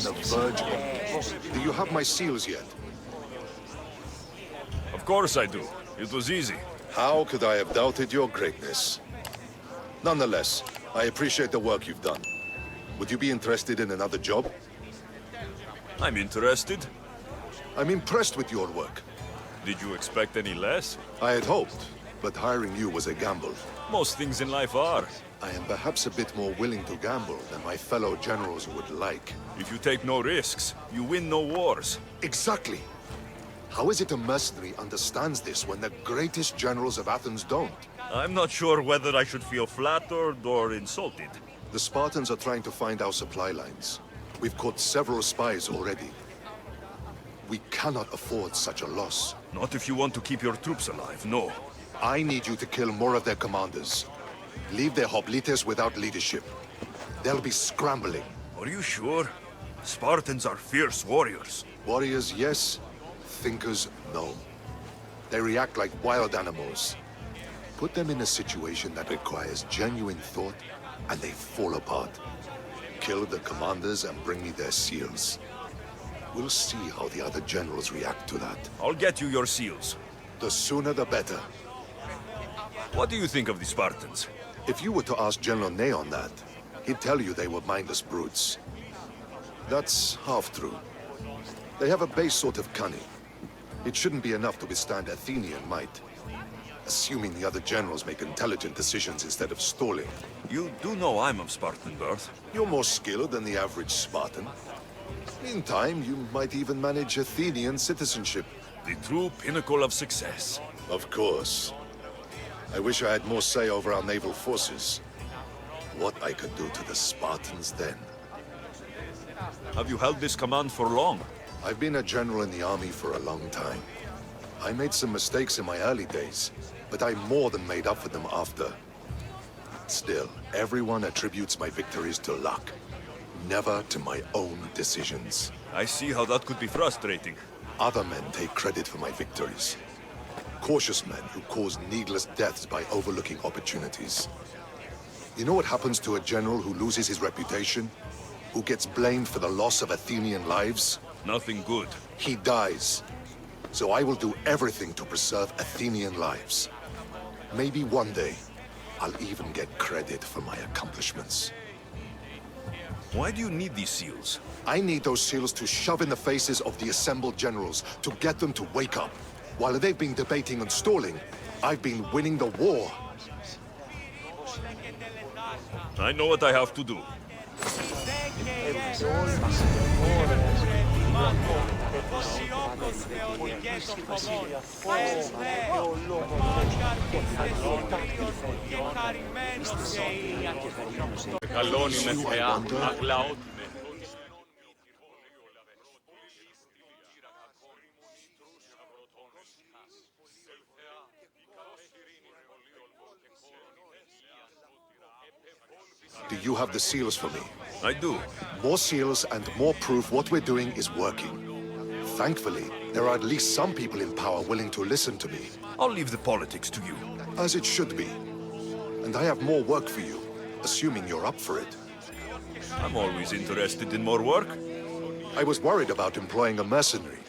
the verge of... Do you have my seals yet? Of course I do. It was easy. How could I have doubted your greatness? Nonetheless, I appreciate the work you've done. Would you be interested in another job? I'm interested. I'm impressed with your work. Did you expect any less? I had hoped, but hiring you was a gamble. Most things in life are. I am perhaps a bit more willing to gamble than my fellow generals would like. If you take no risks, you win no wars. Exactly. How is it a mercenary understands this when the greatest generals of Athens don't? I'm not sure whether I should feel flattered or insulted. The Spartans are trying to find our supply lines. We've caught several spies already. We cannot afford such a loss. Not if you want to keep your troops alive, no. I need you to kill more of their commanders. Leave their hoplites without leadership. They'll be scrambling. Are you sure? Spartans are fierce warriors. Warriors, yes. Thinkers, no. They react like wild animals. Put them in a situation that requires genuine thought, and they fall apart. Kill the commanders and bring me their seals. We'll see how the other generals react to that. I'll get you your seals. The sooner the better. What do you think of the Spartans? If you were to ask General Neon that, he'd tell you they were mindless brutes. That's half true. They have a base sort of cunning. It shouldn't be enough to withstand Athenian might. Assuming the other generals make intelligent decisions instead of stalling. You do know I'm of Spartan birth. You're more skilled than the average Spartan. In time, you might even manage Athenian citizenship. The true pinnacle of success. Of course. I wish I had more say over our naval forces. What I could do to the Spartans then. Have you held this command for long? I've been a general in the army for a long time. I made some mistakes in my early days, but I more than made up for them after. Still, everyone attributes my victories to luck, never to my own decisions. I see how that could be frustrating. Other men take credit for my victories. Cautious men who cause needless deaths by overlooking opportunities. You know what happens to a general who loses his reputation? Who gets blamed for the loss of Athenian lives? Nothing good. He dies. So I will do everything to preserve Athenian lives. Maybe one day, I'll even get credit for my accomplishments. Why do you need these seals? I need those seals to shove in the faces of the assembled generals, to get them to wake up. While they've been debating and stalling, I've been winning the war. I know what I have to do. Do you have the seals for me? I do. More seals and more proof what we're doing is working. Thankfully, there are at least some people in power willing to listen to me. I'll leave the politics to you. As it should be. And I have more work for you, assuming you're up for it. I'm always interested in more work. I was worried about employing a mercenary,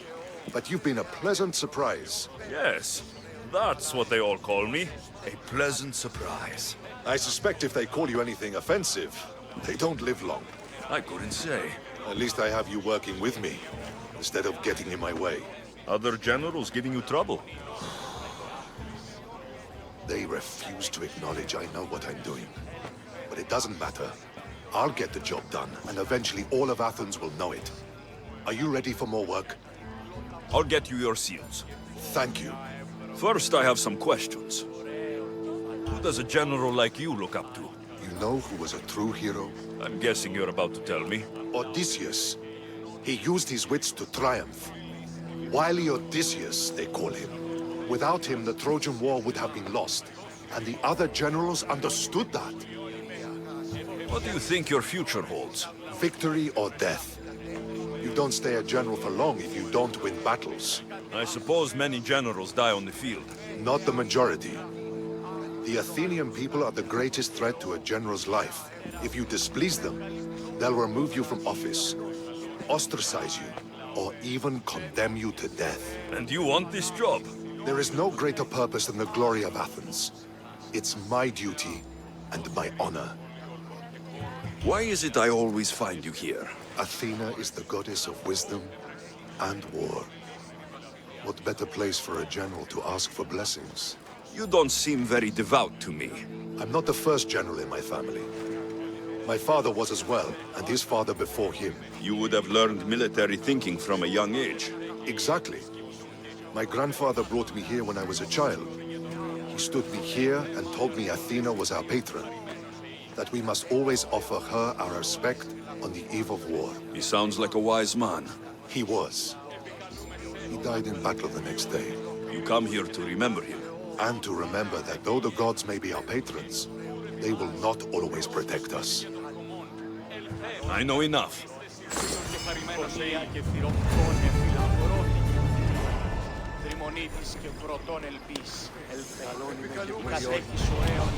but you've been a pleasant surprise. Yes, that's what they all call me. A pleasant surprise. I suspect if they call you anything offensive, they don't live long. I couldn't say. At least I have you working with me, instead of getting in my way. Other generals giving you trouble? They refuse to acknowledge I know what I'm doing. But it doesn't matter. I'll get the job done, and eventually all of Athens will know it. Are you ready for more work? I'll get you your seals. Thank you. First, I have some questions. Who does a general like you look up to? You know who was a true hero? I'm guessing you're about to tell me. Odysseus. He used his wits to triumph. Wily Odysseus, they call him. Without him, the Trojan War would have been lost. And the other generals understood that. What do you think your future holds? Victory or death. You don't stay a general for long if you don't win battles. I suppose many generals die on the field. Not the majority. The Athenian people are the greatest threat to a general's life. If you displease them, they'll remove you from office, ostracize you, or even condemn you to death. And you want this job? There is no greater purpose than the glory of Athens. It's my duty and my honor. Why is it I always find you here? Athena is the goddess of wisdom and war. What better place for a general to ask for blessings? You don't seem very devout to me. I'm not the first general in my family. My father was as well, and his father before him. You would have learned military thinking from a young age. Exactly. My grandfather brought me here when I was a child. He stood me here and told me Athena was our patron, that we must always offer her our respect on the eve of war. He sounds like a wise man. He was. He died in battle the next day. You come here to remember him. And to remember that though the gods may be our patrons, they will not always protect us. I know enough. Τριμονίτης και πρωτόν ελπίς, κατέχεις ωραίων,